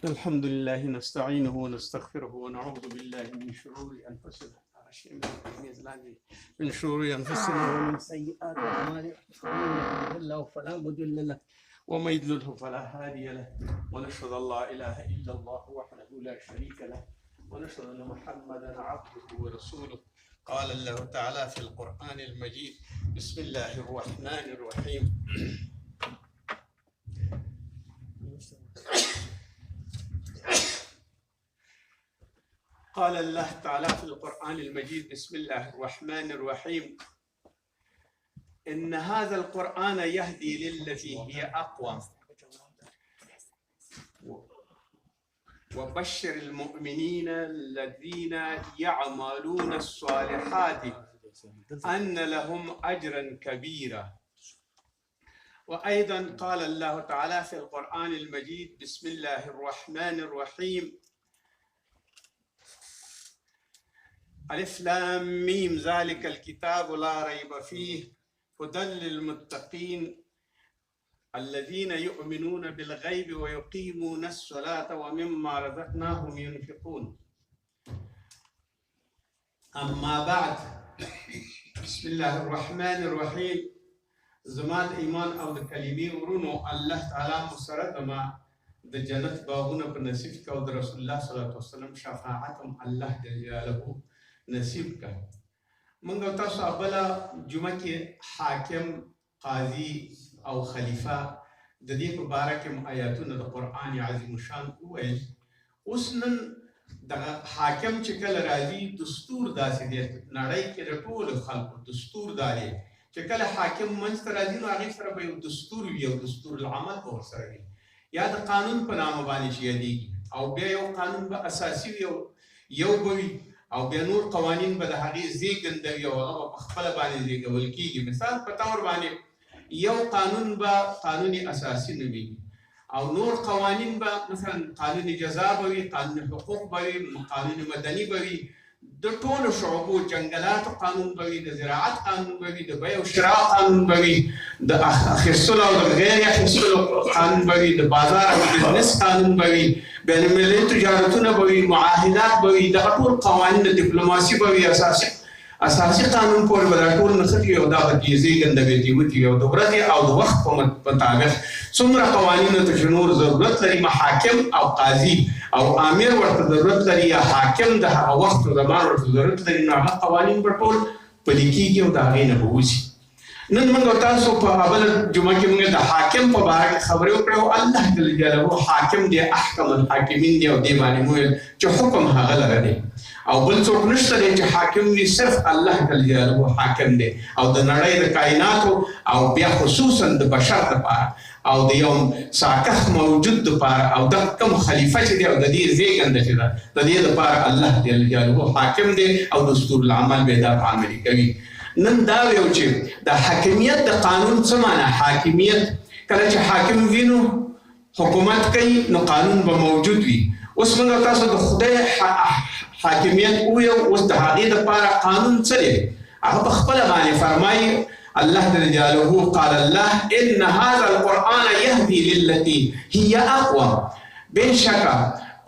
الحمد لله نستعينه ونستغفره ونعوذ بالله من شرور أنفسنا ومن سيئات أعمالنا من يهده الله فلا مضل له ومن يضلله فلا هادي له ونشهد أن لا إله إلا الله وحده لا شريك له ونشهد أن محمدا عبده ورسوله. قال الله تعالى في القرآن المجيد: بسم الله الرحمن الرحيم. قال الله تعالى في القرآن المجيد: بسم الله الرحمن الرحيم. إن هذا القرآن يهدي للتي هي أقوم وبشر المؤمنين الذين يعملون الصالحات أن لهم أجرا كبيرا. وأيضا قال الله تعالى في القرآن المجيد: بسم الله الرحمن الرحيم. ألف لام ميم ذلك الكتاب لا ريب فيه هدى للمتقين الذين يؤمنون بالغيب ويقيمون الصلاة ومما رزقناهم ينفقون. أما بعد، بسم الله الرحمن الرحيم. زمان ایمان او د کلمې ورونو الله تعالی مسرد ما د جنت باغونه په نصیب کا او د رسول الله صلی الله علیه وسلم شفاعت هم الله جل جلاله نصیب کا. موږ تاسو اوله جمعه کې حاکم، قاضي او خلیفہ د دې په باره کې آیاتونه د قرآن عظیم شان وویل. اوس نن دغه حاکم چې کله راځي دستور داسې دی نړۍ کې د ټولو خلکو دستور دا دی چې کله حاکم منځ ته راځي نو هغې سره به یو دستور وي او دستور العمل به ورسره وي، یا د قانون په نامه باندې چې یادېږي، او بیا یو قانون به اساسي وي او یو به وي، او بیا نور قوانین به د هغې زېږنده وي او هغه به په خپله باندې زېږول کېږي. مثال په طور باندې یو قانون به قانون اساسي نه وي او نور قوانین به مثلا قانون جزا به وي، قانون حقوق به وي، قانون مدني به وي، د ټولو شعبو جنګلاتو قانون به وي، د زراعت قانون به وي، د بیع او شراء قانون به وي، د اخیستلو او د غیر اخیستلو قانون به وي، د بازار او بزنس قانون به وي، بین المللي تجارتونه به وي، معاهدات به وي، دغه ټول قوانین د ډیپلوماسي به وي. اساسي قانون پورې به دا ټول نښتي وي او دا به کې زېږنده وي تېوتي وي او د ورځې او د وخت په مطابق څومره قوانینو ته چې نور ضرورت لري محاکم او قاضي او امیر ورته ضرورت لري یا حاکم د هغه وخت او زمان ورته ضرورت لري نو هغه قوانین به ټول پلي کېږي او د هغې نه به وځي. نن موږ تاسو په اوله جمعه کې موږ د حاکم په باره کې خبرې وکړې او الله جل جلاله حاکم دی، احکم الحاکمین دی او دې باندې مو ویل چې حکم هغه لره دی او بل څوک نشته دی چې حاکم وي، صرف الله جل جلاله حاکم دی او د نړۍ د کائناتو او بیا خصوصا د بشر دپاره او د یو ساکح موجود دپاره او د کوم خلیفه چې دی او د دې زېږنده چې ده د دې دپاره الله جل جلاله حاکم دی او دستور العمل به دا په عملي کوي. نن دا ویو چې د حاکمیت د قانون څه معنی؟ حاکمیت کله چې حاکم وي نو حکومت کوي نو قانون به موجود وي. اوس موږ تاسو د خدای حاکمیت وویو، اوس د هغې دپاره قانون څه دی؟ هغه په خپله باندې فرمایي الله جل جلاله قال الله ان هذا القرآن يهدي للتي هي اقوم. بشکه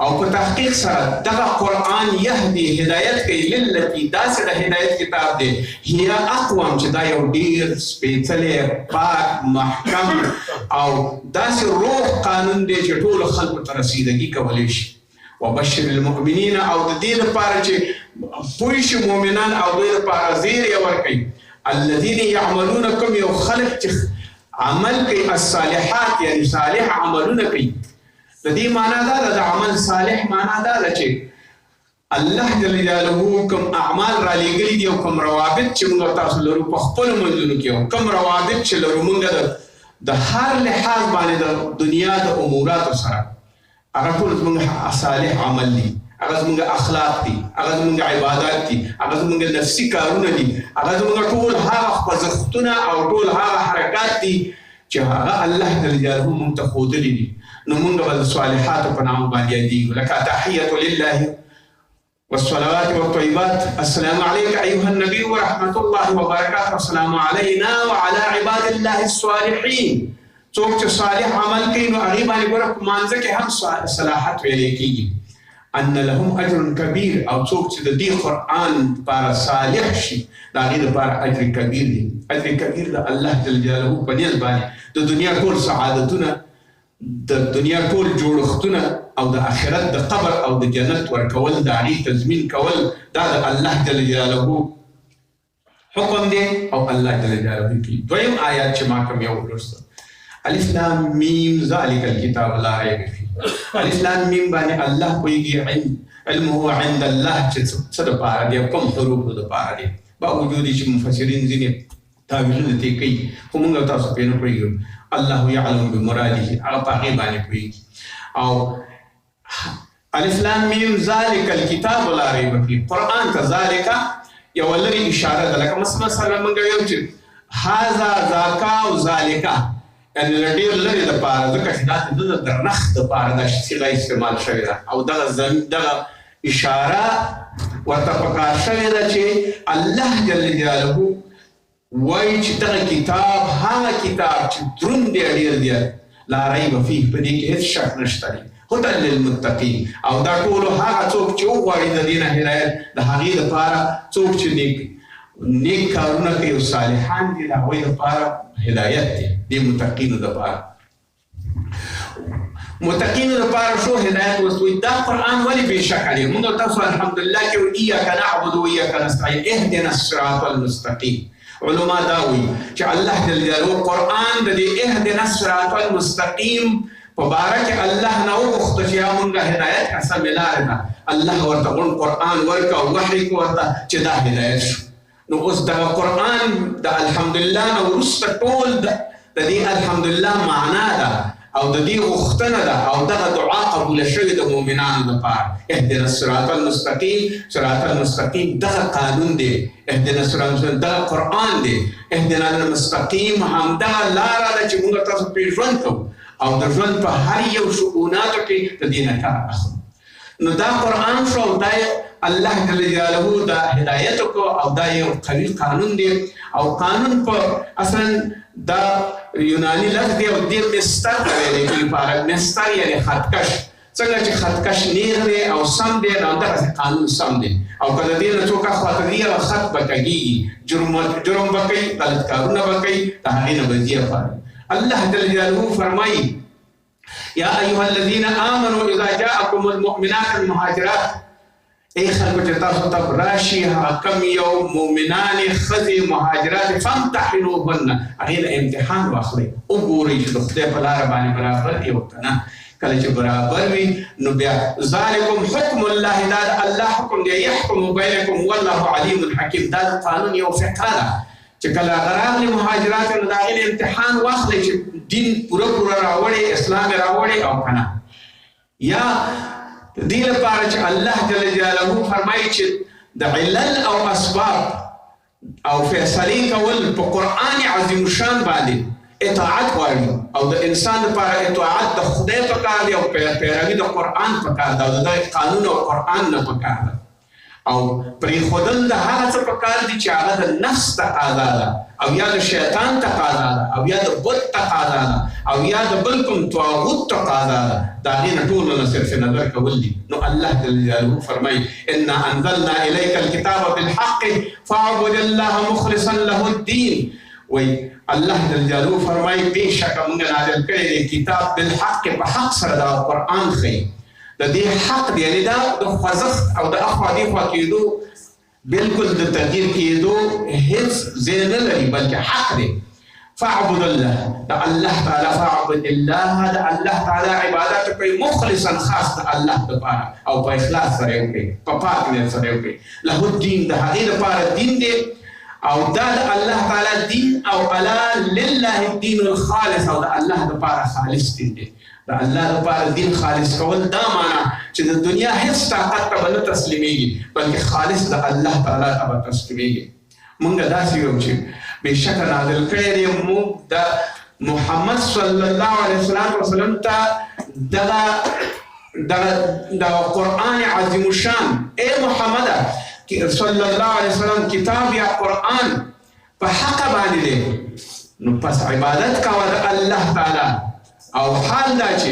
او په تحقیق سره دغه قرآن یهدي هدایت کوي للتي داسې د هدایت کتاب دی هي اقوم چې دا یو ډېر سپېڅلی پاک محکم او داسې روغ قانون دی چې ټولو خلکو ته رسیدګي کولی شي. وبشر المؤمنین او د دې لپاره چې پوه شي مؤمنان او دوی لپاره زیر یې ورکوي الذین یعملون کوم یو خلک چې عمل کوي الصالحات یعنی صالح عملونه کوي. د دې معنا دا ده د عمل صالح معنا دا ده چې الله جل جلاله کوم اعمال را لېږلي دي او کوم روابط چې موږ تاسو لرو په خپلو منځونو کې او کوم روابط چې لرو موږ د هر لحاظ باندې د دنیا د اموراتو سره هغه ټول زموږ صالح عمل دي، هغه زموږ اخلاق دي، هغه زموږ عبادات دي، هغه زموږ نفسي کارونه دي، هغه زموږ ټول هغه خوځښتونه او ټول هغه حرکات دي چې هغه الله جل جلاله موږ ته ښودلي دي. نو موږ به د صالحاتو په نامه باندې یادېږو لکه تحیة لله والصلوات والطيبات. السلام عليك أيها النبي ورحمة الله وبركاته. السلام علينا وعلى عباد الله الصالحين. څوک چې صالح عمل کوي نو هغې باندې ګوره په مانځه کې هم صلاحت ویلی کېږي ان لهم اجر کبیر او څوک چې د دې قرآن لپاره صالح شي د هغې لپاره اجر کبیر دی اجر کبیر د الله جل جلاله په نیت باندې د دنیا ټول سعادتونه د دنیا ټول جوړښتونه او د آخرت د قبر او د جنت ورکول د هغې تضمین کول دا د الله جل جلاله حکم دی او الله جل جلاله کوي دویم آیات چې ما کوم یو ولوسته الف لام میم ذلک الکتاب لا ریب فیه الف لام میم باندې الله پوهیږي علمه عند الله چې څه دپاره دی کوم حروفو دپاره دی باوجود چې مفسرین ځینې تاویلونه ترې کوي خو موږ او تاسو پرې نه پوهېږو الله یعلم بمراده هغه په هغې باندې پوهېږي او الف لام میم ذلک الکتاب لا ریب فیه قرآن ته ذلک یوه لرې اشاره ده لکه مثلا موږ ویو چې هذا ذاکا او ذالکه یعنې له ډېر لرې دپاره ځکه چې دا د درنښت دپاره دا صیغه استعمال شوې ده او دغه اشاره ورته پکار شوې ده چې الله جل جلاله وایي چې دغه کتاب هغه کتاب چې دروند دی ډېر دی لا ریب فیه په دې کې هېڅ شک نشته دی هدى للمتقین او دا ټولو هغه څوک چې وغواړي د دې نه هدایت د هغې دپاره څوک چې نیک کارونه کوي او صالحان دي د هغوی دپاره هدایت دی دې متقینو دپاره متقینو دپاره شو هدایت وسوي دا قرآن ولې بې شکه دی موږ تاسو الحمدلله کې ایاک نعبد و ایاک نستعین اهدنا الصراط المستقیم علما دا وایي چې الله جل جلاله قرآن د دې اهدنا الصراط المستقیم په باره کې الله نه وغوښته چې یا مونږ هدایت که سمې لارې ده الله ورته غون قرآن ورکړه او وحی کړه ورته چې دا هدایت شو نو اوس دغه قرآن د الحمدلله نه وروسته ټول د دې الحمدلله معنا ده او د دې غوښتنه ده او دغه دعا قبوله شوې د مؤمنانو لپاره اهدنا الصراط المستقیم صراط المستقیم دغه قانون دی اهدنا الصراط المستقیم دغه قرآن دی اهدنا المستقیم همدغه لاره ده چې موږ تاسو پرې ژوند کوو او د ژوند په هر یو شؤوناتو کې د دې نه کار اخلو نو دا قرآن شو او دا الله جل جلاله دا هدایت کو او دا یو قوي قانون دی او قانون په اصلا دا یوناني لفظ دی او دې مستر ته ویل کېږي په عربي مستر یعنې خطکش څنګه چې خطکش نیغ دی او سم دی نو دغسې قانون سم دی او که د دې نه څوک اخواته ځي هغه خط به کږېږي جرم به کوي غلط کارونه به کوي د هغې نه به ځي الله جل جلاله فرمایي یا ایها الذین آمنوا اذا جاءکم المؤمنات المهاجرات ای خلکو چې تاسو ته راشي هغه کم یو مؤمنانې ښځې مهاجرات فامتحنوهن هغې له امتحان واخلئ وګورئ چې د خدای په لاره باندې برابر دي او که نه کله چې برابر وي نو بیا ذلکم حکم الله دا د الله حکم دی یحکم بینکم والله علیم حکیم دا د قانون یو فقه ده چې کله هغه راغلي مهاجرات نو د هغې امتحان واخلئ چې دین پوره راوړی اسلام یې راوړی او که نه یا دې لپاره چې الله جل جلاله فرمایي چې د علل او اسباب او فیصلې کول په قرآن عظیم شان باندې اطاعت غواړي او د انسان لپاره اطاعت د خدای په کار دی او پیروي د قرآن په کار ده او د قانون او قرآن نه په کار ده او پرېښودل د هغه څه په کار دي چې هغه د نفس تقاضا ده او یا د شیطان تقاضا ده او یا د بت تقاضا ده او یا د بل کوم طاغوت تقاضا ده د هغې نه ټولو نه صرف نظر کول دي نو الله جل جلاله فرمایي انا انزلنا الیک الکتاب بالحق فاعبد الله مخلصا له الدین وایي الله جل جلاله فرمایي بېشکه موږ نازل کړی دی کتاب بالحق په حق سره دا قرآن ښیي د دې حق دی یعنې دا د خوځښت او د اخوا دېخوا کېدو بالکل د تغییر کېدو هیڅ ځای نه لري بلکې حق دی فاعبد الله د الله تعالی فاعبد الله د الله تعالی عبادت کوي مخلصا خاص د الله دپاره او په اخلاص سره یې وکړئ په پاک نیت سره یې وکړئ له الدین د هغې دپاره دین دی او دا د الله تعالی دین او الا لله الدین الخالص او د الله دپاره خالص دین دی د الله لپاره دین خالص کول دا معنا چې د دنیا هیڅ طاقت ته به نه تسلیمېږي بلکې خالص د الله تعالی ته به تسلیمېږي موږ داسې یو چې بېشکه نازل کړی دی موږ د محمد صلی الله علیه وسلم ته دغه قرآن عظیم الشان ای محمد صلی الله علیه وسلم کتاب یا قرآن په حق باندې دی نو پس عبادت کوه د الله تعالی او حال دا چې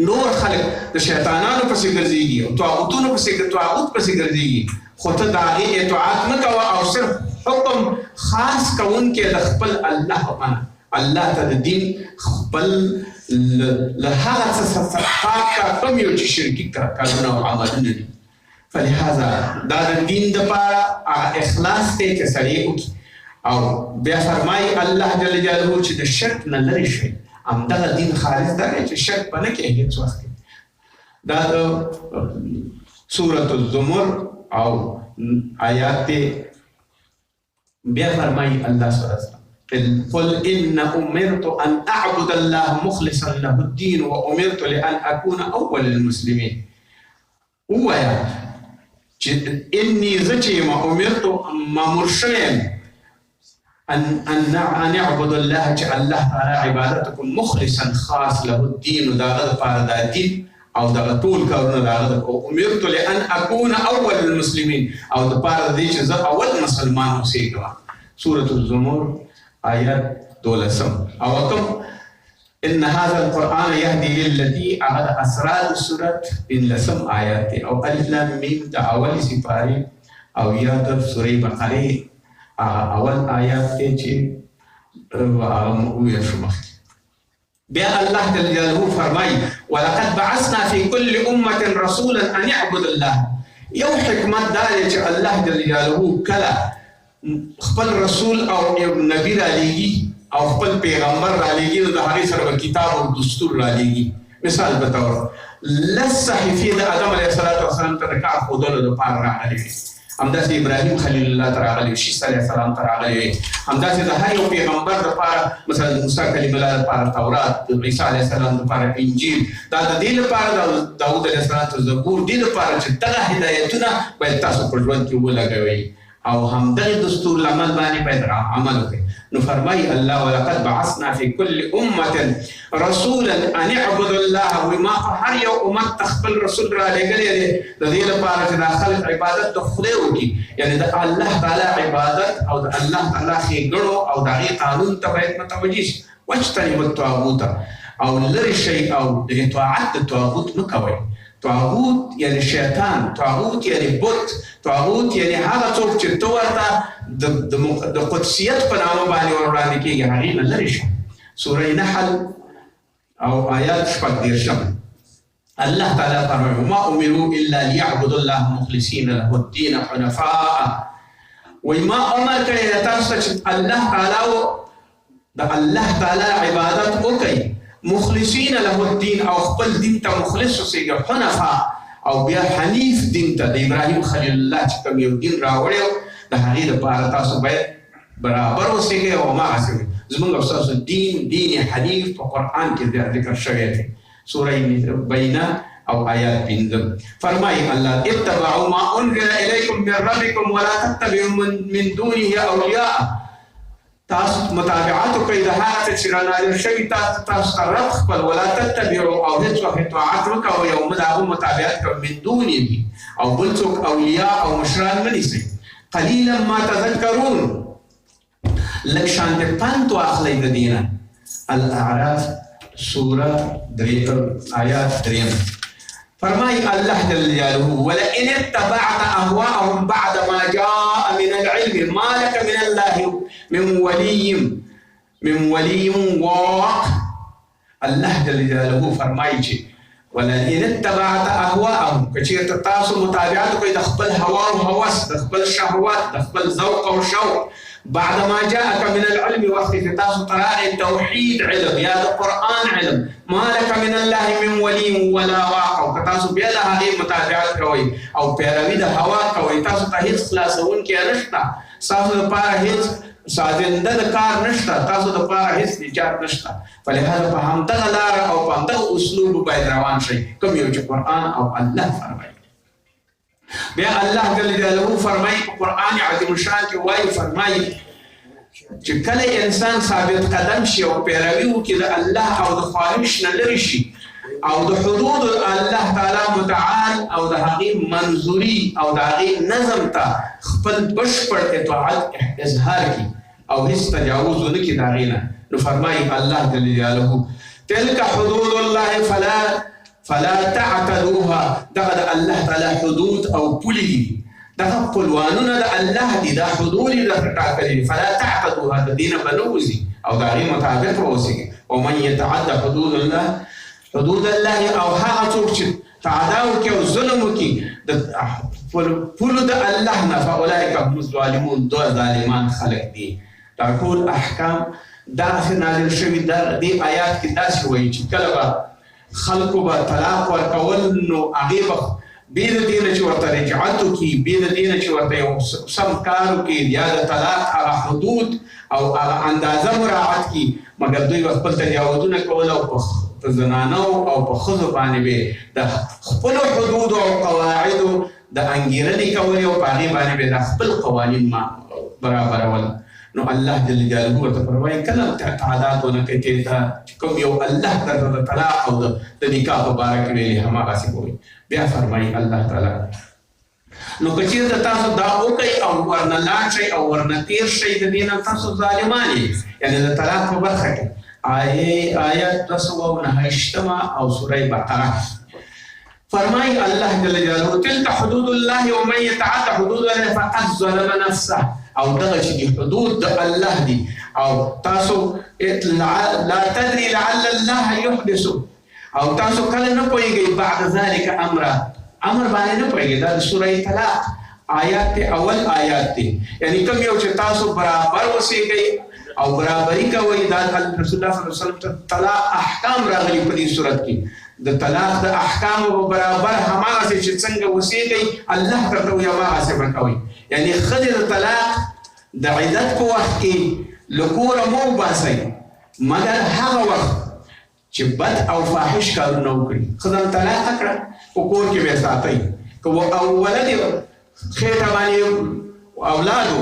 نور خلق د شیطانانو پسې ګرځېږي او طاغوتونو پسې ګرځېږي خو ته د هغې اطاعت مه کوه او صرف حکم خاص کوونکی د خپل الله ومنه الله ته د دین خپل له هغه څه پاک کا کوم یو چې شرکي کارونه او عملونه دي فلهذا دا د دین دپاره هغه اخلاص دی چې سړی وکړي او بیا فرمایي الله جل جلاله چې د شرک نه لرې شئ همدغه دین خالص دا دی چې شرک به نه کوې هېڅ وخت دا د سورة الزمر او آیات بیا فرمایي الله صلی الله علیه وسلم قل إن أمرت أن أعبد الله مخلصا له الدين وأمرت لأن أكون أول المسلمين ويا إني زكي ما أمرت ما مرشين أن أعبد الله الله تعالى عبادتكم مخلصا خاص له الدين وداغد فارد الدين أو دغطول كورنا داغد أمرت لأن أكون أول المسلمين أو دفارد ديش أول مسلمان وسيقوا سورة الزمر آيات دولسم أوكم إن هذا القرآن يهدي للتي أخذ أسرار السورة إن لسم آيات أو ألف لام ميم أول سفاري أو ياد سورة بقرة أول آيات تيجي ويشمخ بيا الله جل جلاله فرماي ولقد بعثنا في كل أمة رسولا أن يعبد الله يوم حكمة ذلك الله جل جلاله كلا خپل رسول او نبی را لیږي او خپل پیغمبر را لیږي نو د هغې سره به کتاب او دستور را لیږي مثال په طور لس صحیفې د آدم علیه السلام ته د کار ښودلو دپاره راغلې وې همداسې ابراهیم خلیل الله ته راغلی وي شیس علیه السلام ته راغلی وي همداسې د هر یو پیغمبر دپاره مثلا د موسی کلیم الله دپاره تورات د عیسی علیه السلام دپاره انجیل دا د دې لپاره د داود علیه السلام ته زبور دې لپاره چې دغه هدایتونه باید تاسو په ژوند کې ولګوئ او همدغه دستور العمل باندې باید عمل وکړي نو فرمایي الله ولقد بعثنا في كل امه رسولا ان اعبدوا الله وما هر یو امت خپل رسول را لګلې دی د دې لپاره چې د خلق عبادت د خدای وکړي یعنی د الله تعالی عبادت او د الله تعالی ښېګڼو او د هغې قانون ته باید متوجه شي واجتنبوا الطاغوت او لرې شئ او د اطاعت د طاغوت مه کوئ طاغوت یعنی شیطان طاغوت یعنی بت طاغوت یعنی هغه څوک چې ته ورته د قدسیت په نامه باندې ور وړاندې کېږي هغې نه لرې شه سوره نحل او آیات شپږ دېرشم الله تعالی فرمایي وما امروا الا ليعبدوا الله مخلصین له الدین حنفاء وایي ما امر کړی دی تاسو ته چې الله تعالی عبادت وکړئ مخلصین له الدین او خپل دین ته مخلص اوسېږئ حنفاء او بیا حنیف دین ته د ابراهیم خلیل الله چې کوم یو دین راوړی و د هغې دپاره تاسو باید برابر اوسېږئ او هماغسې وي زموږ او ستاسو دین حنیف په قرآن کې ذکر شوی دی سوره بینه او آیات 5 فرمایي الله اتبعوا ما انزل الیکم من ربکم ولا تتبعوا من دونه اولیاء تاسو متابعت کوئ د هغه څه چې رانازل شوي تاسو ته رب خپل ولا تتبعوا او هېڅ وخت اطاعت وکوئ او مه د هغو متابعت کوئ من دونه او بل څوک اولیاء او مشران مه نیسئ قلیلا ما تذکرون لږ شانتې پند واخلئ د دې نه الاعراف سوره آیات 3 فرمای الله جل جلاله ولئن اتبعت اهواءهم بعد ما جاء من العلم ما لك من الله من ولي واق الله جل جلاله فرمای چې ولئن اتبعت اهواءهم کچېرته تاسو متابعت کوئ د خپل هوا او هوس د خپل شهوات د خپل ذوق او شوق بعد ما جاءك من العلم وقت تاسو تراغي توحيد علم يا القرآن علم ما لك من الله من ولي ولا واق او تاسو بیا د هغې متابعت کوئ او پیروي د هوا کوئ تاسو ته هېڅ خلاصونکی نشته ستاسو دپاره هېڅ سازنده د کار نشته تاسو دپاره هېڅ نجات نشته فلهذا په همدغه لاره او په همدغه اسلوب باید روان شئ کوم یو چې قرآن او الله فرمایي بیا الله جل جلاله فرمایي په قرآن عظیم الشان کې وایي فرمایي چې کله انسان ثابت قدم شي او پیروي وکړي د الله او د خواهش نه لرې شي او د حدود الله تعالی متعال او د هغې منظوري او د هغې نظم ته خپل بشپړ اطاعت اظهار کړي او هیڅ تجاوز ونه کړي د هغې نه. نو فرمایي الله جل جلاله تلک حدود الله فلا تعتدوها. دغه د الله تعالی حدود او پولې دي، دغه پلوانونه د الله دي، دا حدود یې درته ټاکلي دي. فلا تعتدوها، د دې نه به نه وځي او د هغې مطابق به اوسېږي. ومن يتعد حدود الله او هغه څوک چې تعدا وکړي او ظلم وکړي د پولو د الله نه فاولئک هم الظالمون، دوه ظالمان خلک دي. دا ټول احکام داسې نازل شوي دې آیات کې داسې وایي چې کله به خلکو به طلاق ورکول نو هغې به بې د دې نه چې ورته رجعت وکړي، بې د دې نه چې ورته یو سم کار وکړي یا د طلاق هغه حدود او هغه اندازه مراعات کړي، مګر دوی به خپل تجاوزونه کول او په زنانو او په ښځو باندې به د خپلو حدودو او قواعدو د انګېرنې کولې او په هغې باندې به د خپل قوانین برابرول. نو الله جل جلاله ورته فرمایي کله تعداد ونه کوي چې کوم یو الله درته د طلاق او د نکاح په باره کې ویلي هماغسې کوئ. بیا فرمایي الله تعالی نو که چېرته تاسو دا وکئ او ورنه لاړ شئ او ورنه تېر شئ د دې نه تاسو ظالمان یې، یعنې د طلاق په برخه کې. آیت 209 او سوره بقره فرمایي الله جل جلاله تلک حدود الله ومن يتعد حدود الله فقد ظلم نفسه. او دغه چې دي حدود د الله دي او تاسو لا تدري لعل الله يحدث، او تاسو کله نه پوهېږئ بعد ذلك امر باندې نه پوهېږئ. دا د سوره طلاق آیات دی، اول آیات دی. یعنی کوم یو چې تاسو برابر اوسېږئ او برابري کوئ، دا رسول الله صلی الله علیه وسلم ته طلاق احکام راغلي په دې صورت کې. د طلاق د احکامو برابر هماغسې چې څنګه اوسېږئ الله درته وایي هماغسې به کوئ. یعنی ښځې د طلاق د عدت په وخت کې له کوره مه وباسئ، مګر هغه وخت چې بد او فاحش کارونه وکړي. ښځه طلاقه کړه په کور کې به یې ساتئ، که ولد یې خېټه باندې اولاد و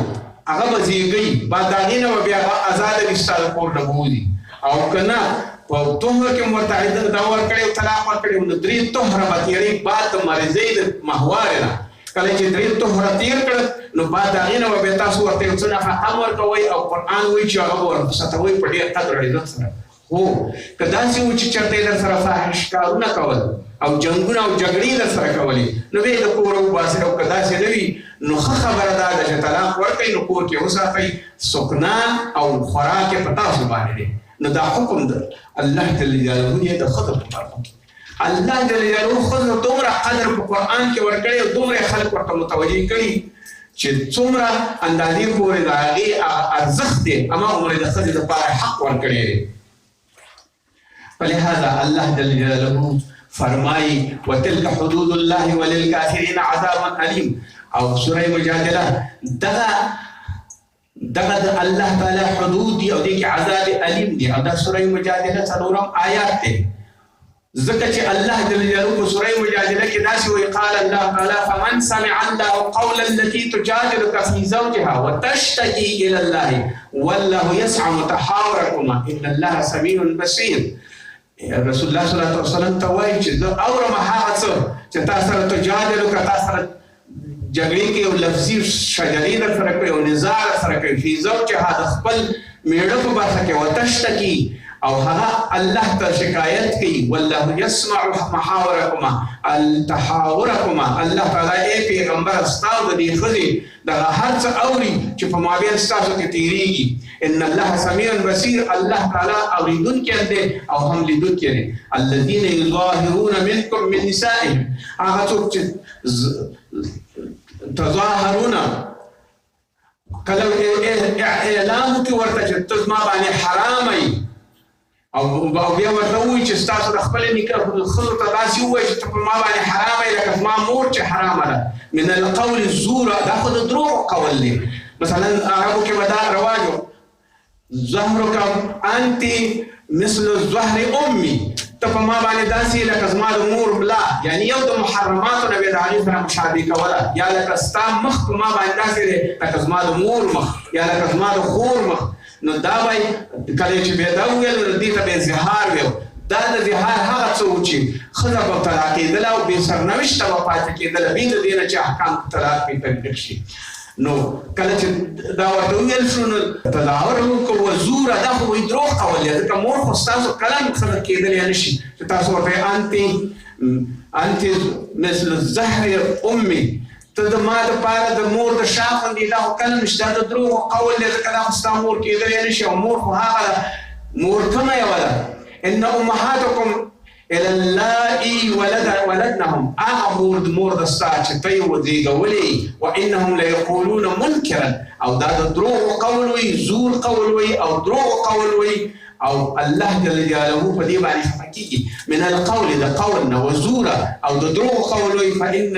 هغه به زیږئ، بعد د هغې نه به بیا هغه ازاده وي ستا د کور نه به وځي. او که نه په طهر کې ورته عدت دا ورکړی او طلاق ورکړی نو 3 طهره به تېروي بعد د مرضۍ د ماهوارې نه. کله چې 3 طهره تېر کړه نو بعد د هغې نه به بیا تاسو ورته یو څه نفقه ورکوئ او قرآن وایي چې هغه به ورستوئ په ډېر قدر او عزت سره. هو که داسې و چې چېرته یې در سره فاحش کارونه کول او جنګونه او جګړې در سره کولې نو بیا یې د کوره وباسئ. او که داسې نه وي نو ښه خبره دا ده چې طلاق ورکئ نو کور کې وساتئ، سکنا او خوراک یې په تاسو باندې دی. نو دا حکم ده الله جل جلاله یې د ښځو په برخه کې. الله جل جلاله ښځو دومره قدر په قرآن کې ورکړی او دومره خلک ورته متوجه کړي چې څومره اندازې پورې د هغې ارزښت دی هماغومره د ښځې دپاره حق ورکړی دی. فلهذا الله جل جلاله فرمایي وتلك حدود الله وللكافرين عذاب أليم. او سوره مجادله دغه د الله تعالی حدود دي او دې کې عذاب الیم دي. او دا سوره مجادله 4 آیات دی. ځکه چې الله جل جلاله په سوره مجادله کې داسې وایي قال الله تعالی فمن سمع الله قول التي تجادلك في زوجها وتشتكي الى الله والله يسمع متحاوركما ان الله سميع بصير. رسول الله صلی الله علیه وسلم ته وایي چې زه اورم هغه څه چې تا سره تجادلك تا سره جګړې کې او لفظي شجرې در سره کوي او نزاع در سره کوي فی زوجها د خپل میړه په برخه کې وتشتکي او هغه الله ته شکایت کوي. والله يسمع محاوركما التحاوركما. الله تعالی ای پیغمبر ستاسو د دې ښځې دغه هر څه اوري چې په مابین ستاسو کې تېرېږي. ان الله سميع بصير. الله تعالی اورېدونکی دی او هم لیدونکی دی. الذين يظاهرون منكم من نسائهم. هغه څوک چې تظاهرون کله اعلان کې ورته چې ته زما باندې حرام یې او بیا ورته ووایي چې ستاسو د خپلې نکاح ښځو ته داسې ووایي چې ته په ما باندې حرامه یې لکه زما مور چې حرامه ده. من القول الزور. دا خو د دروغو قول دی. مثلا عربو کې به دا رواج و زهرک انت مثل زهر امي. ته په ما باندې داسې لکه زما د مور ملا، یعنی یو د محرماتو نه به د هغې سره مشابه کوله. یا لکه ستا مخ په ما باندې داسې دی لکه زما د مور مخ یا لکه زما د خور مخ. نو دا به کله چې به دا وویل نو دې ته به زهار ویل. دا د زهار هغه څه و چې ښځه به طلاقېدله او بې سرنوشته به پاتې کېدله بې د دې نه چې احکام طلاق پرې تطبیق شي. نو کله چې دا ورته وویل شو نو تظاهر یې وکړ وزوره دا خو وایي دروغ کول دی ځکه مور خو ستاسو کلام ښه کېدلی نه شي چې تاسو ورته انت مثل الزهر امي ته د ما دپاره د مور د شا غوندې دا خو کله نشته دا د دروغو قول دی ځکه دا خو ستا مور کېدلی نه شي او مور خو هغه ده مور کومه یوه ده ان امهاتکم الى اللائي ولدنهم مور د ستا چې ته یې وزېږولې وانهم ليقولون منکرا او دا د دروغو قول وي زور قول وي او دروغو قول وي او الله جل جلاله په دې باندې خفه کېږي من القول د قول نه وزوره او د دروغو قول وي فان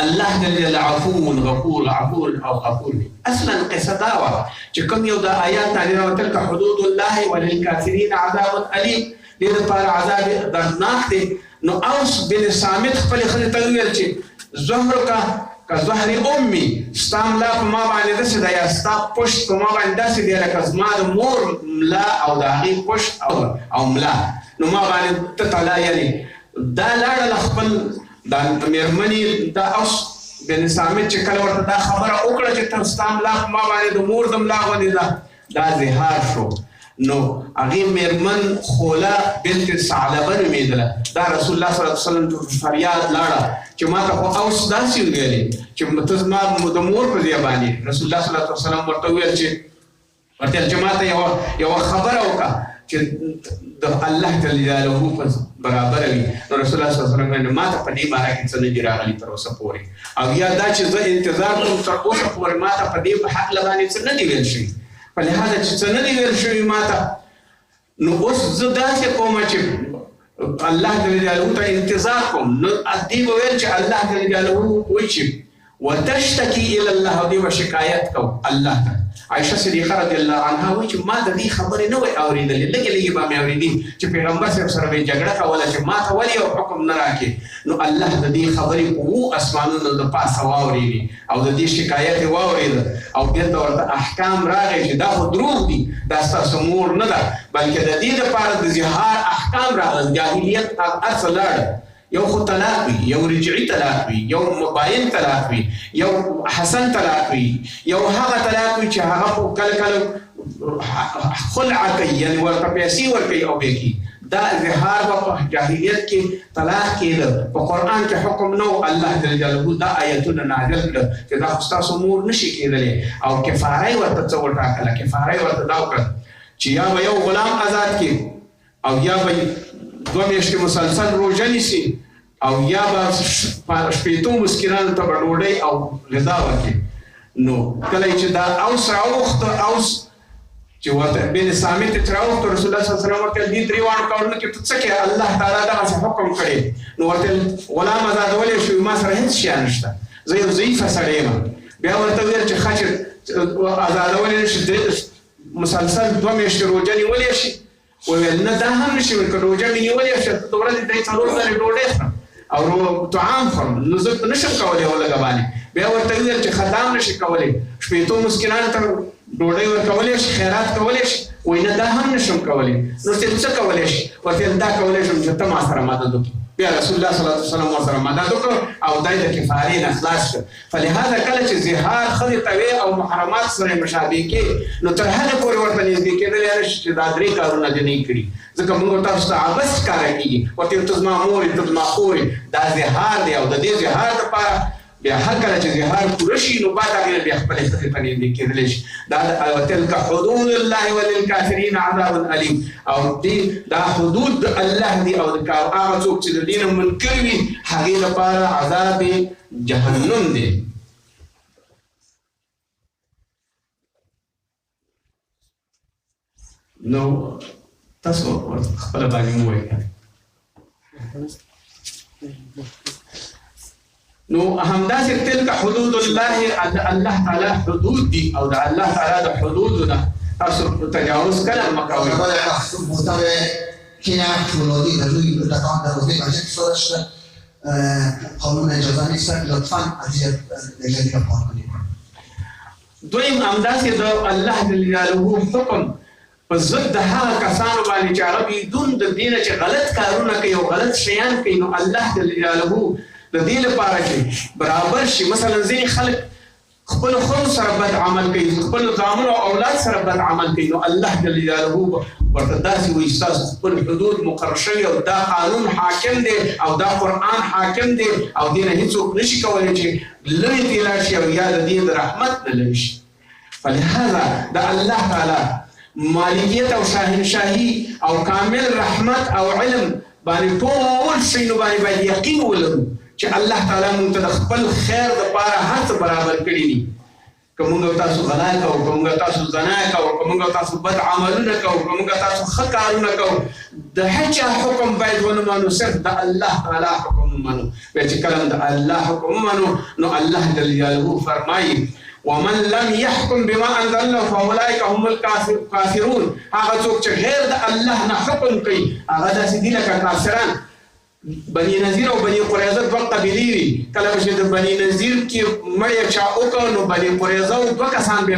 الله جل جلاله عفو غفور عفو او غفور اصلا قصه دا وه چې کوم یو د آیات باندې وتلک حدود الله وللکافرین عذاب الیم دې لپاره عذاب دردناک دی نو اوس بن صامت خپلې ښځې ته وویل چې زهرک كظهر امي ستا ملا په ما باندې داسې ده یا ستا پشت په ما باندې داسې دی لکه زما د مور ملا او د هغې پشت او ملا نو ما باندې ته طلا یعنې دا لاړه خپل د مېرمنې دا اوس بن صامت چې کله ورته دا خبره وکړه چې ته ستا ملا په ما باندې د مور د ملا غوندې ده دا زهار شو نو هغې مېرمن خوله بنت ثعلبه نومېدله دا رسول الله صلی الله علیه وسلم فریاد لاړه چې ما ته خو اوس داسې وویلې چې ته زما د مور په ځای باندې رسول الله صلی الله علیه وسلم ورته وویل چې ما ته یوه خبره وکړه چې د الله جل جلاله په برابره وي نو رسول الله صلی الله علیه وسلم ما ته په دې باره کې څه نه دي راغلي تر اوسه پورې او یا دا چې زه انتظار کوم تر اوسه پورې ما ته په دې هکله باندې څه نه دي ویل شوي په لحاظه چې څه نه دي ویل شوي ما ته نو اوس زه داسې کوم چې الله جل جلاله ته انتظار کوم نو دې به ویل چې الله جل جلاله وایي چې وتشتکي الى الله دې به شکایت کوم الله ته عائشه صدیقه رضی الله عنها وایي چې ما د دې خبرې نه وای اورېدلې لږې لږې به مې اورېدې چې پیغمبر صاحب سره به یې جګړه کوله چې ما ته ولې یو حکم نه راکړې نو الله د دې خبرې په 7 اسمانونو د پاسه واورېدې او د دې شکایت یې واورېده او بېرته ورته احکام راغی چې دا خو دروغ دي دا ستاسو مور نه ده بلکې د دې دپاره د زهار احکام راغلل جاهلیت هر څه لاړه یو خو طلاق وي یو رجعي طلاق وي یو مباین طلاق وي یو حسن طلاق وي یو هغه طلاق وي چې هغه کله کله خلع کوي یعنې ورته پیسې ورکوي او بیا کوي دا اظهار به په جاهلیت کې طلاق کېده په قرآن کې حکم نه و الله جل جلاله دا آیتونه نازل کړه چې دا خو ستاسو مور نشي کېدلی او کفاره یې ورته څه وټاکله کفاره یې ورته دا وکړه چې یا به یو غلام آزاد کړي او یا به 2 میاشتې مسلسل روژه نیسي او یا به شپېتو مسکینانو ته به ډوډۍ او غذا ورکړي نو کله چې دا اوس راوغوښته اوس چې ورته بن صامت چې راوغوښته رسول الله صلی الله علیه وسلم ورته دې درېواړو کارونو کې ته څه کوې الله تعالی دغسې حکم کړی نو ورته غلام آزادولی شو ما سره هېڅ شی نشته زه یو ضعیفه سړی یم بیا ورته ویل چې ښه چې آزادولی نه شي مسلسل 2 میاشتې روژه نیولی شي وویل نه دا هم نشي ویل که روژه مې نیولې شي د ورځې 3-4 ځلې ډوډۍ خورم او طعام خورم نو زه نشم کولی یو لږه باندې بیا ورته وویل چې ښه دا هم نشي کولی شپېتو مسکینانو ته ډوډۍ ورکولی شي خیرات کولی شي وایي نه دا هم نشم کولی نو ته څه کولی شي ورته ویل دا کولی شم چې ته ما سره مدد وکړي بیا رسول الله صلی الله علیه وسلم ورسره مدد وکړ او دی د کفارې نه خلاص شو فلهذا کله چې زهار ښځې ته وې او محرمات سره مشابه کې نو تر هغې پورې ورته نږدې کېدلی نه شي چې دا 3 کارونه دې نه کړي ځکه موږ تاسو ته عبث ښکاره کېږي ورته ته زما مور یې ته زما خور یې دا زهار دی او د دې زهار دپاره بیا هر کله چې زهار پوره شي نو بعد هغې نه بیا خپلې ښځې ته نږدې کېدلی شي دا وتلک حدود الله وللکافرین عذاب الیم او دې دا حدود د الله دي او هغه څوک چې د دې نه منکر وي هغې لپاره عذاب جهنم دی نو تاسو خپله باندې مو وایي نو همداسې تلک حدود الله الله تعالی حدود دي او د الله تعالی د حدودو نه تاسو تجاوز کله مه کوئ که فولادی در روی دولتان در حوزه مجلس صورتش قانون اجازه نیست لطفا از یه دلیلی را پار کنید دویم همداسې د الله جل جلاله حکم په ضد د هغه کسانو باندې چې هغه بدون د دې نه چې غلط کارونه کوي او غلط شیان کوي نو الله جل جلاله د دې لپاره چې برابر شي. مثلا ځینې خلک خپل ښځو سره بد عمل کوي، خپل زامنو او اولاد سره بد عمل کوي، نو الله جل جلاله ورته داسې وایي ستاسو خپل حدود مقرر شوي او دا قانون حاکم دی او دا قرآن حاکم دی او دې نه هېڅوک نشي کولی چې لرې ترې لاړ شي او یا د دې د رحمت نه لرې شي. فلهذا د الله تعالی مالکیت او شاهنشاهي او کامل رحمت او علم باندې ټول شیونو باندې باید یقین ولرو چې الله تعالی موږ ته د خپل خیر دپاره هر څه برابر کړي دي. که موږ تاسو غلا کوو، که موږ تاسو زنا کوو، که موږ تاسو بد عملونه کوو، که موږ تاسو ښه کارونه کوو، د هیچا حکم باید ونه منو، صرف د الله تعالی حکم ومنو. بیا چې کله د الله حکم ومنو نو الله جل جلاله فرمایي ومن لم يحكم بما انزل الله فاولئك هم الكافرون. هغه څوک چې غیر د الله نه حکم کوي هغه داسې دي لکه کافران. بني نذیر او بني قریظه دوه قبیلې وي. کله چې د بني نذیر کې مړی چا وکړ نو بني قریظه دوه کسان بیا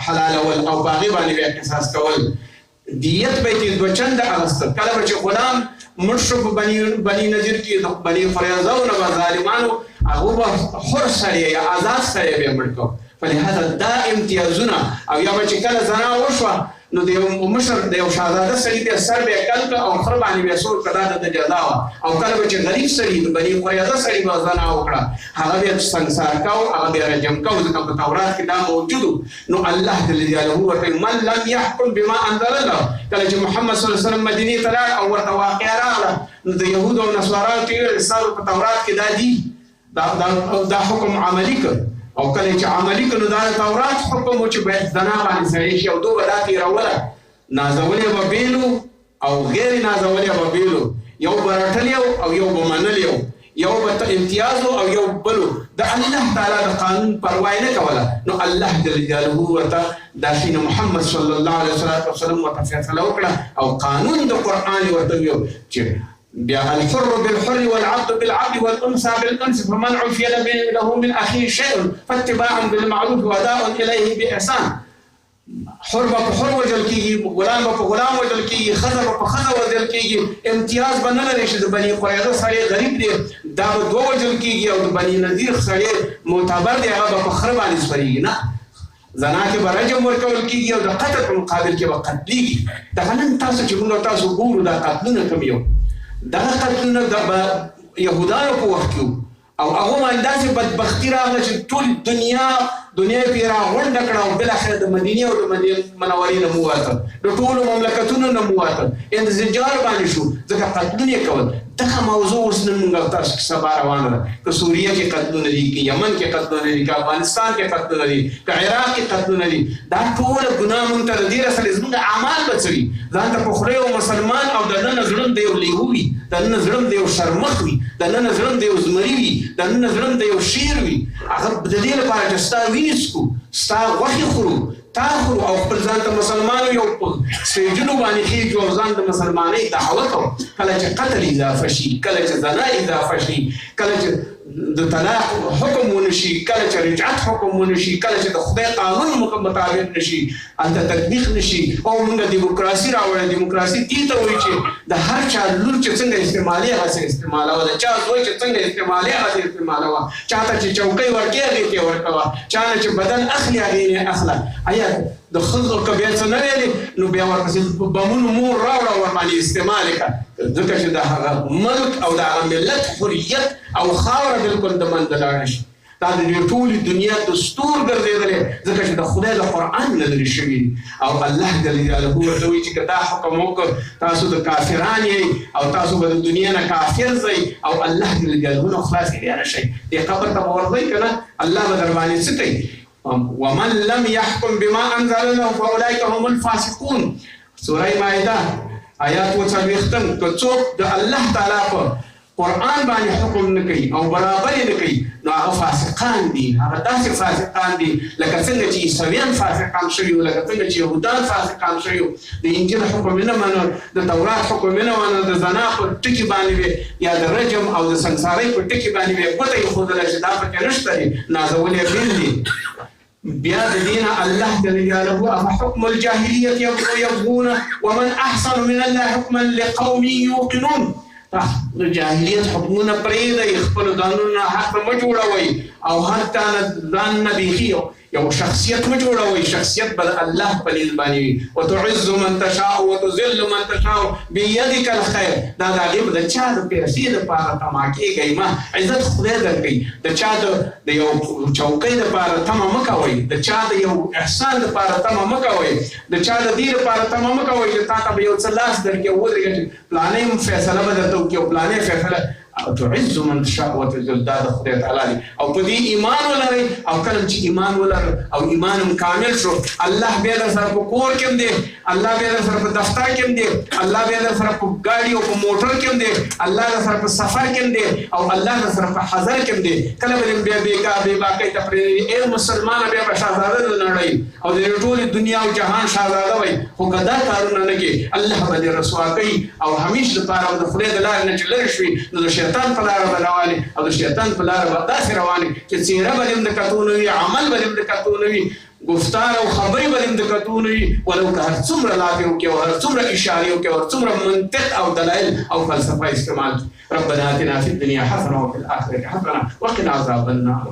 حلالول او په هغې باندې بیا قصاص کول. دیت به یې دوه چنده اخیستل. کله چې غلام مړ شو په بني نذیر کې د بني قریظه نه به ظالمانو هغه به حر سړی یا آزاد سړی به مړ کړ. فلهذا دا امتیازونه او یا به چې کله زنا وشوه نو د یو مشر د یو شهزاده سړي بیا سر بیا کل کړه او خره باندې بیا سور کړه، دا د جزا وه. او کله به چې غریب سړي د بني قریظه سړي به زنا وکړه هغه بیا سنګسار کو، هغه بیا رجم کو، ځکه په تورات کې دا موجود. نو الله جل جلاله ورته من لم يحكم بما انزل الله. کله چې محمد صلی الله علیه وسلم مدینې ته لاړ او ورته واقعه راغله نو د یهودو او نصاراو ته ستاسو په تورات کې دا دي، دا حکم عملي کړ. او کله چې عملي کړو دا د تورات حکم و چې باید زنا باندې سړی شي او دوی به دا تېروله، نازولې به بیلو او غیر نازولې به بیلو، یو به رټل او یو به منل، یو به امتیاز او یو بلو. د الله تعالی د قانون پروا نه کوله. نو الله جل جلاله ورته دا شي محمد صلی الله علیه وسلم ورته فیصله وکړه او قانون د قرآن ورته ویو چې بیا الحر بالحر والعبد بالعبد والانثى بالانثى فمن عفي له من اخيه شيء فاتباع بالمعروف واداء اليه باحسان. حر به حر وجل کیږي، غلام به غلام وجل کیږي، ښځه به ښځه وجل کیږي. امتیاز به نه لري چې د بني قریظه سړی غریب دی دا به دوه وجل کیږي او د بني نذیر سړی معتبر دی هغه به په خره باندې سپریږي. نه، زنا کې به رجم ورکول کیږي او د قتل په مقابل کې به قتلیږي. دغه نن تاسو چې موږ تاسو ګورو دا قتلونه کوم یو دغه قتلونه د یهودانو په وخت کې او هغه باندې داسې بدبختي راغله چې ټول دنیا یې پرې راغونډه کړه او بالاخره د مدینې او د مدینې منورې نه ووتل، د ټولو مملکتونو نه ووتل، انزجار باندې شو ځکه قتلونه یې کول. دغه موضوع اوس نن موږ تاسو کیسه به روانه ده. که سوریه کې قتلونه دي، که یمن کې قتلونه دي، که افغانستان کې قتلونه دي، که عراق کې قتلونه دي، دا ټوله ګناه مونږ ته د دې رسلې زموږ اعمال به څه وي. ځان ته په خوله یو مسلمان او د ننه زړه د یو لیهو وي، د ننه زړه د یو شرمخ وي، د ننه زړه د یو زمري وي، د ننه زړه د یو شیر وي. هغه د دې لپاره چې ستا وینې څکو، ستا غوښې خورو، تا خورو او خپل ځان ته مسلمان یو په سټیجونو باندې خېږو او ځان د مسلمانۍ دعوه کوو. کله چې قتل اضافه شي، کله چې زنا اضافه شي، کله چې د طلاق حکم ونشي، کله چې رجعت حکم ونشي، کله چې د خدای قانون مطابق نشي، هلته تطبیق نشي او موږ دیموکراسي راوړه. دیموکراسي دې ته وایي چې د هر چا لور چې څنګه استعمالي هغسې استعمالوه، د چا زوی چې څنګه استعمالي هغسې استعمالوه، چا ته چې چوکۍ ورکړې هغې ته یې ورکوه، چا نه چې بدن اخلي هغې نه اخله. آیا د ښځو که بیا څه نه ویلې نو بیا ورپسې بمونو مور راوړه او ورباندې استعمال یې کړه، ځکه چې د هغه ملک او د هغه ملت حریت او خاوره بالکل د منځه لاړه شي. دا د دې ټولې دنیا دستور ګرځېدلی ځکه چې د خدای د قرآن نه لرې شوي دي. او الله جل جلاله ورته وایي چې که دا حکم وکړ تاسو د کافران یې او تاسو به د دنیا نه کافر ځئ او الله جل جلاله نه خلاص کړی نه شئ. دې قبر ته به ورځئ که نه الله به در باندې څه کوي. ومن لم يحكم بما انزل الله فاولئك هم الفاسقون. سوره مائده آیات 40 که څوک د الله تعالی په قرآن باندې حکم نه کوي او برابر یې نه کوي نو هغه فاسقان دي. هغه داسې فاسقان دي لکه څنګه چې عیسویان فاسقان شوي وو، لکه څنګه چې یهودان فاسقان شوي وو. د انجیل حکم یې نه منل، د تورات حکم یې نه منل، د زنا په ټکي باندې یا د رجم او د سنګسارۍ په ټکي باندې به ګوته ایښودله چې دا پکې نشته دي، نازولې یې بېل دي. بیا د دې نه الله جل جلاله افحکم الجاهلیة یبغون ومن احسن من الله حکما لقوم یوقنون. د جاهلیت حکمونه پرېږدئ، خپلو ځانونو حق مه جوړوئ او هر چا نه ځان نه بیخي یو شخصیت مه جوړوئ. شخصیت به د الله په لیز باندې وي. وتعز من تشاء وتذل من تشاء بیدک الخیر. دا د هغې د چا د پیسې دپاره طمع کېږئ مه. عزت خدای درکوي. د چا د یو چوکۍ دپاره طمع مه کوئ. د چا د یو احسان دپاره طمع مه کوئ. د چا د دې دپاره طمع مه کوئ چې تا ته به یو څه لاس درکړي او ودرېږي چې پلانې فیصله به درته وکړي او پلانې فیصله. تعز من تشاء وتذل. دا د خدای تعالی دی. او په دې ایمان ولرئ او کله چې ایمان ولر او ایمان هم کامل شو، الله بیا در سره په کور کې هم دی، الله بیا در سره په دفتر کې هم دی، الله بیا در سره په ګاډي او په موټر کې هم دی، الله در سره په سفر کې هم دی او الله در سره په حضر کې هم دی. کله به بیا بې باکۍ ته پرېږدي. ای مسلمانه بیا به شهزاده د نړۍ او د ټولې دنیا او جهان شهزاده وئ. خو که دا کارونه نه کوي، الله به دې رسوا کوي او همیش دپاره به د خدای د لارې نه چې لرې شوي نو د شیطان په لاره به روانې او د شیطان په لاره به داسې روانې چې څېره به دې هم د کتو نه وي، عمل به دې هم د کتو نه وي، گفتار او خبرې به دې هم د کتو نه وي. ولو که هر څومره لافې وکړي او هر څومره اشارې وکړي او هر څومره منطق او دلایل او فلسفه استعمال کړي. ربنا آتنا فی الدنیا حسنه وفي الآخرة حسنه وقنا عذاب النار.